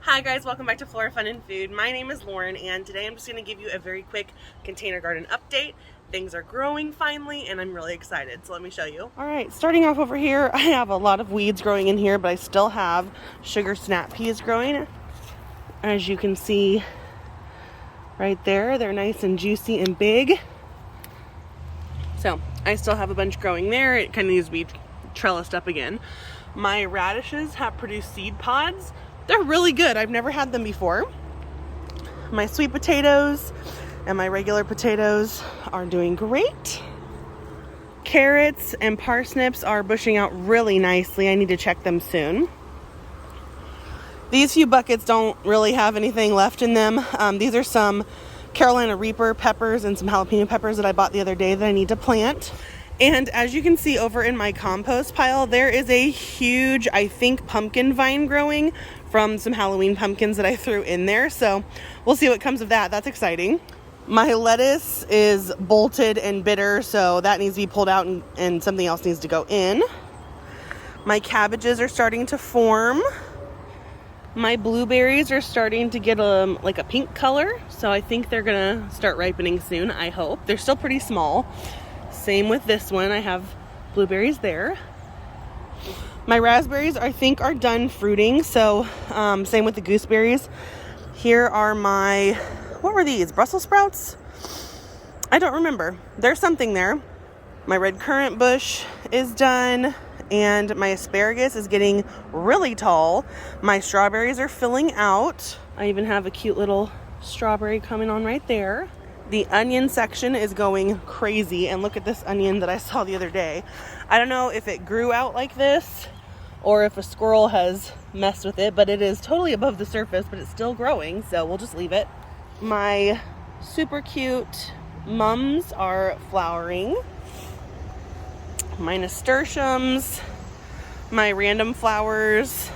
Hi guys, welcome back to Flora Fun and Food. My name is Lauren and today I'm just going to give you a very quick container garden update. Things are growing finally and I'm really excited, so let me show you. Alright, starting off over here, I have a lot of weeds growing in here, but I still have sugar snap peas growing. As you can see right there, they're nice and juicy and big. So I still have a bunch growing there. It kind of needs to be trellised up again. My radishes have produced seed pods. They're really good. I've never had them before. My sweet potatoes and my regular potatoes are doing great. Carrots and parsnips are bushing out really nicely. I need to check them soon. These few buckets don't really have anything left in them. These are some Carolina Reaper peppers and some jalapeno peppers that I bought the other day that I need to plant. And as you can see over in my compost pile, there is a huge, I think, pumpkin vine growing from some Halloween pumpkins that I threw in there. So we'll see what comes of that. That's exciting. My lettuce is bolted and bitter, so that needs to be pulled out and something else needs to go in. My cabbages are starting to form. My blueberries are starting to get like a pink color, so I think they're gonna start ripening soon, I hope. They're still pretty small. Same with this one. I have blueberries there. My raspberries, I think, are done fruiting. So same with the gooseberries. Here are my, what were these? Brussels sprouts? I don't remember. There's something there. My red currant bush is done. And my asparagus is getting really tall. My strawberries are filling out. I even have a cute little strawberry coming on right there. The onion section is going crazy, and look at this onion that I saw the other day. I don't know if it grew out like this or if a squirrel has messed with it, but it is totally above the surface, but it's still growing, so we'll just leave it. My super cute mums are flowering. My nasturtiums, my random flowers.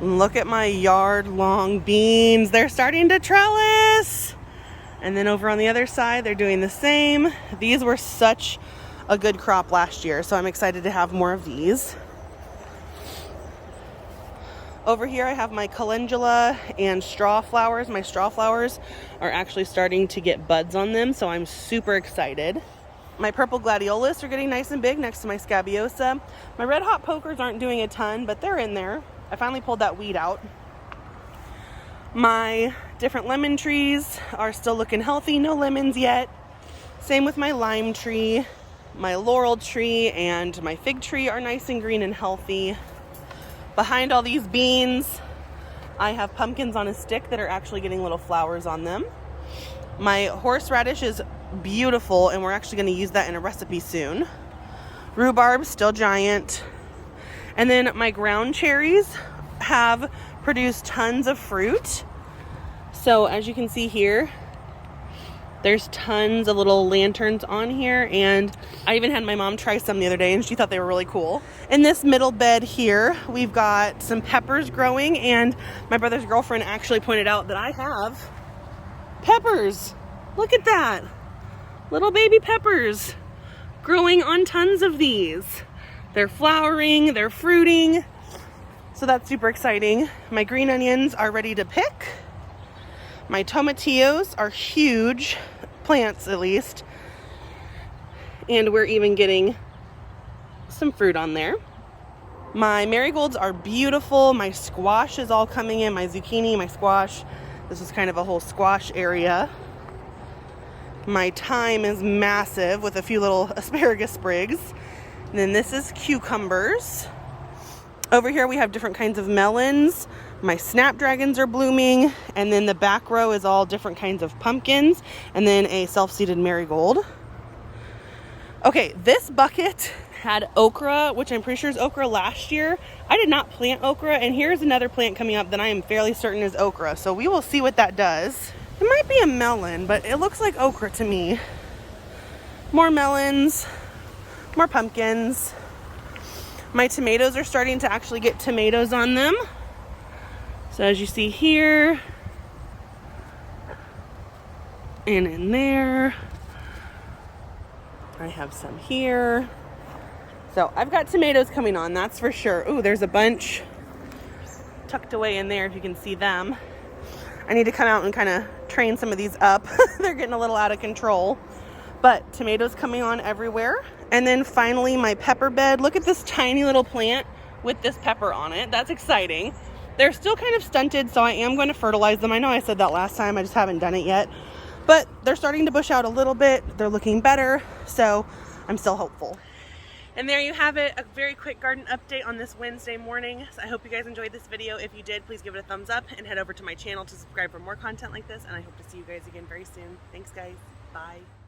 Look at my yard-long beans. They're starting to trellis. And then over on the other side, they're doing the same. These were such a good crop last year, so I'm excited to have more of these. Over here, I have my calendula and straw flowers. My straw flowers are actually starting to get buds on them, so I'm super excited. My purple gladiolus are getting nice and big next to my scabiosa. My red hot pokers aren't doing a ton, but they're in there. I finally pulled that weed out. My different lemon trees are still looking healthy. No lemons yet. Same with my lime tree. My laurel tree and my fig tree are nice and green and healthy. Behind all these beans, I have pumpkins on a stick that are actually getting little flowers on them. My horseradish is beautiful, and we're actually going to use that in a recipe soon. Rhubarb, still giant. And then my ground cherries have produced tons of fruit. So as you can see here, there's tons of little lanterns on here, and I even had my mom try some the other day and she thought they were really cool. In this middle bed here, we've got some peppers growing, and my brother's girlfriend actually pointed out that I have peppers. Look at that. Little baby peppers growing on tons of these. They're flowering, they're fruiting. So that's super exciting. My green onions are ready to pick. My tomatillos are huge, plants at least. And we're even getting some fruit on there. My marigolds are beautiful. My squash is all coming in. My zucchini, my squash. This is kind of a whole squash area. My thyme is massive with a few little asparagus sprigs. And then this is cucumbers. Over here we have different kinds of melons. My snapdragons are blooming. And then the back row is all different kinds of pumpkins. And then a self-seeded marigold. Okay, this bucket had okra, which I'm pretty sure is okra last year. I did not plant okra, and here's another plant coming up that I am fairly certain is okra. So we will see what that does. It might be a melon, but it looks like okra to me. More melons, more pumpkins. My tomatoes are starting to actually get tomatoes on them. So as you see here, and in there, I have some here. So I've got tomatoes coming on, that's for sure. Ooh, there's a bunch tucked away in there if you can see them. I need to come out and kind of train some of these up. They're getting a little out of control. But tomatoes coming on everywhere. And then finally my pepper bed. Look at this tiny little plant with this pepper on it. That's exciting. They're still kind of stunted, so I am going to fertilize them. I know I said that last time, I just haven't done it yet. But they're starting to bush out a little bit. They're looking better, so I'm still hopeful. And there you have it, a very quick garden update on this Wednesday morning. So I hope you guys enjoyed this video. If you did, please give it a thumbs up and head over to my channel to subscribe for more content like this. And I hope to see you guys again very soon. Thanks, guys. Bye.